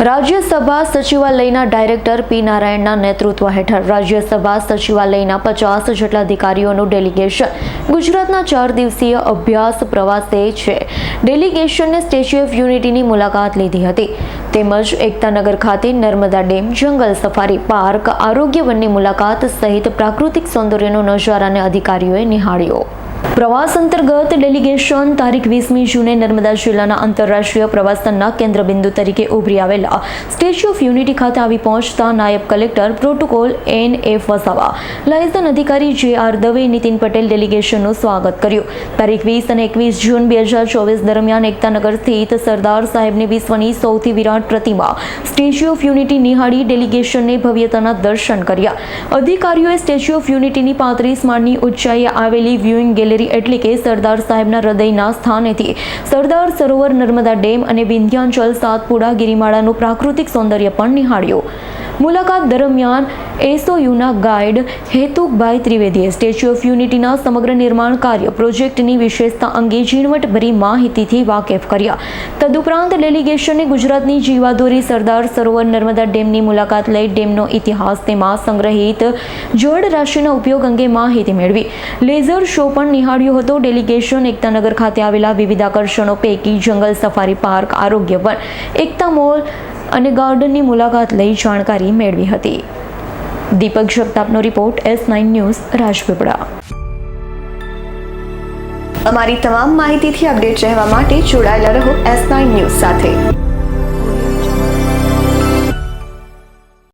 Rajya Sabha સચિવાલયના director પી નારાયણના નેતૃત્વ હેઠળ રાજ્યસભા સચિવાલયના 50 જેટલા અધિકારીઓનું ડેલિગેશન ગુજરાતના 4 દિવસીય અભ્યાસ પ્રવાસે છે. ડેલિગેશનને સ્ટેચ્યુ ઓફ યુનિટીની મુલાકાત લીધી હતી તેમજ એકતાનગર ખાતે નર્મદા ડેમ, જંગલ સફારી પાર્ક, આરોગ્ય વનની મુલાકાત સહિત પ્રાકૃતિક સૌંદર્યનો નજારાને અધિકારીઓએ નિહાળ્યો. પ્રવાસ અંતર્ગત ડેલિગેશન તારીખ 20મી જૂને નર્મદા જિલ્લાના આંતરરાષ્ટ્રીય પ્રવાસનના કેન્દ્રબિંદુ તરીકે ઉભરી આવેલા સ્ટેચ્યુ ઓફ યુનિટી ખાતે આવી પહોંચતા નાયબ collector protocol N.F. Vasava, licence અધિકારી J.R. દવે, નીતિન પટેલ ડેલિગેશનનું સ્વાગત કર્યું. તારીખ 20 અને 21 જૂન 2024 દરમિયાન એકતાનગર સ્થિત સરદાર સાહેબની વિશ્વની સૌથી વિરાટ પ્રતિમા સ્ટેચ્યુ ઓફ યુનિટી નિહાળી ડેલિગેશનને ભવ્યતાના દર્શન કર્યા. અધિકારીઓએ સ્ટેચ્યુ ઓફ યુનિટીની 35 માળની ઊંચાઈએ આવેલી વ્યુઇંગ ગેલેરી એટલે કે સરદાર સાહેબના હૃદયના સ્થાનેથી સરદાર સરોવર, નર્મદા ડેમ અને વિંધ્યાચલ સાતપુડા ગિરિમાળાનું પ્રાકૃતિક સૌંદર્ય પણ નિહાળ્યું. મુલાકાત દરમિયાન એસઓયુના ગાઈડ હેતુકભાઈ ત્રિવેદીએ સ્ટેચ્યુ ઓફ યુનિટીના સમગ્ર નિર્માણ કાર્ય, પ્રોજેક્ટની વિશેષતા અંગે ઝીણવટભરી માહિતીથી વાકેફ કર્યા. તદુપરાંત ડેલિગેશને ગુજરાતની જીવાદોરી સરદાર સરોવર, નર્મદા ડેમની મુલાકાત લઈ ડેમનો ઇતિહાસ, તેમાં સંગ્રહિત જળરાશિના ઉપયોગ અંગે માહિતી મેળવી. લેઝર શો પણ નિહાળ્યો હતો. ડેલિગેશન એકતાનગર ખાતે આવેલા વિવિધ આકર્ષણો પૈકી જંગલ સફારી પાર્ક, આરોગ્ય વન, એકતા મોલ અને ગાર્ડનની મુલાકાત લઈ જાણકારી મેળવી હતી. દીપક જગતાપનો રિપોર્ટ, S9 ન્યૂઝ, રાજપીપળા. અમારી તમામ માહિતીથી અપડેટ રહેવા માટે જોડાયેલા રહો S9 ન્યૂઝ સાથે.